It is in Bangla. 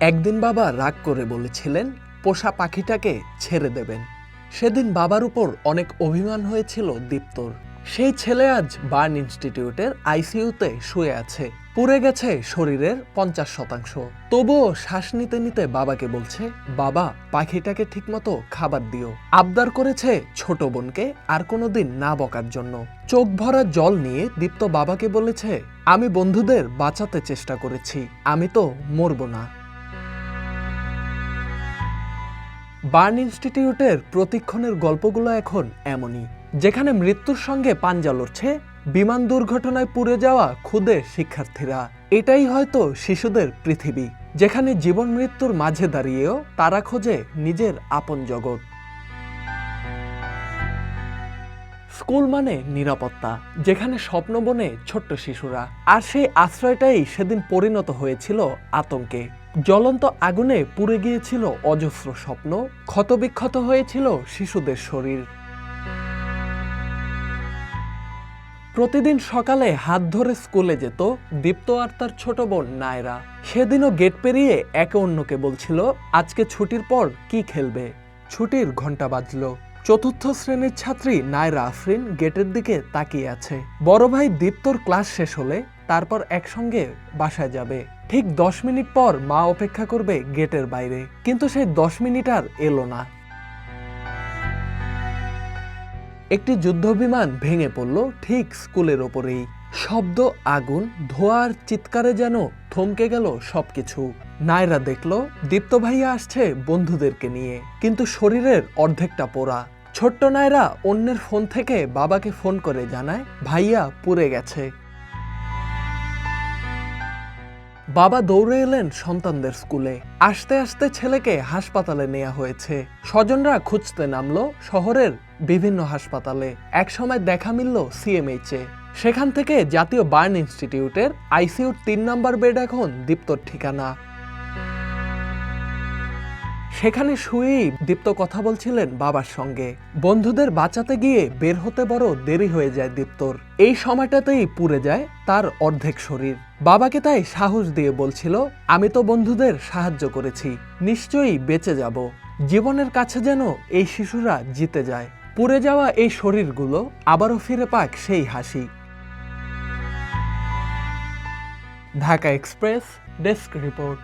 একদিন বাবা রাগ করে বলেছিলেন পোষা পাখিটাকে ছেড়ে দেবেন। সেদিন বাবার উপর অনেক অভিমান হয়েছিল দীপ্তর। সেই ছেলে আজ বার্ন ইনস্টিটিউটের আইসিইউতে শুয়ে আছে। পুড়ে গেছে শরীরের 50%। তবুও শ্বাস নিতে নিতে বাবাকে বলছে, বাবা পাখিটাকে ঠিকমতো খাবার দিও। আবদার করেছে ছোট বোনকে আর কোনোদিন না বকার জন্য। চোখ ভরা জল নিয়ে দীপ্ত বাবাকে বলেছে, আমি বন্ধুদের বাঁচাতে চেষ্টা করেছি, আমি তো মরব না। বার্ন ইনস্টিটিউটের প্রতিক্ষণের গল্পগুলো এখন এমনই, যেখানে মৃত্যুর সঙ্গে পাঞ্জা লড়ছে বিমান দুর্ঘটনায় পুড়ে যাওয়া ক্ষুদে শিক্ষার্থীরা। এটাই হয়তো শিশুদের পৃথিবী, যেখানে জীবন মৃত্যুর মাঝে দাঁড়িয়েও তারা খোঁজে নিজের আপন জগৎ। স্কুল মানে নিরাপত্তা, যেখানে স্বপ্ন বনে ছোট্ট শিশুরা, আর সেই আশ্রয়টাই সেদিন পরিণত হয়েছিল আতঙ্কে। জ্বলন্ত আগুনে পুড়ে গিয়েছিল অজস্র স্বপ্ন, ক্ষতবিক্ষত হয়েছিল শিশুদের শরীর। প্রতিদিন সকালে হাত ধরে স্কুলে যেত দীপ্ত আর তার ছোট বোন নায়রা। সেদিনও গেট পেরিয়ে একে অন্যকে বলছিল আজকে ছুটির পর কি খেলবে। ছুটির ঘন্টা বাজলো। চতুর্থ শ্রেণীর ছাত্রী নায়রা আফরিন গেটের দিকে তাকিয়ে আছে। বড় ভাই দীপ্তর ক্লাস শেষ হলে তারপর একসঙ্গে বাসায় যাবে। ঠিক 10 মিনিট পর মা অপেক্ষা করবে গেটের বাইরে, কিন্তু সেই 10 মিনিট আর এলো না। একটি যুদ্ধবিমান ভেঙে পড়ল ঠিক স্কুলের ওপরেই। শব্দ, আগুন, ধোঁয়ার চিৎকারে যেন থমকে গেল সবকিছু। নায়রা দেখল দীপ্ত ভাইয়া আসছে বন্ধুদেরকে নিয়ে, কিন্তু শরীরের অর্ধেকটা পোড়া। ছোট্ট নায়রা অন্যের ফোন থেকে বাবাকে ফোন করে জানায় ভাইয়া পুড়ে গেছে। বাবা দৌড়ে এলেন সন্তানদের স্কুলে। আসতে আসতে ছেলেকে হাসপাতালে নেওয়া হয়েছে। স্বজনরা খুঁজতে নামলো শহরের বিভিন্ন হাসপাতালে। একসময় দেখা মিলল সিএমএইচে। সেখান থেকে জাতীয় বার্ন ইনস্টিটিউটের আইসিইউর 3 নম্বর বেড এখন দীপ্তর ঠিকানা। সেখানে শুয়েই দীপ্ত কথা বলছিলেন বাবার সঙ্গে। বন্ধুদের বাঁচাতে গিয়ে বের হতে বড় দেরি হয়ে যায় দীপ্তর। এই সময়টাতেই পুড়ে যায় তার অর্ধেক শরীর। বাবাকে তাই সাহস দিয়ে বলছিল, আমি তো বন্ধুদের সাহায্য করেছি, নিশ্চয়ই বেঁচে যাব। জীবনের কাছে যেন এই শিশুরা জিতে যায়। পুড়ে যাওয়া এই শরীরগুলো আবারও ফিরে পাক সেই হাসি। Dhaka express desk report.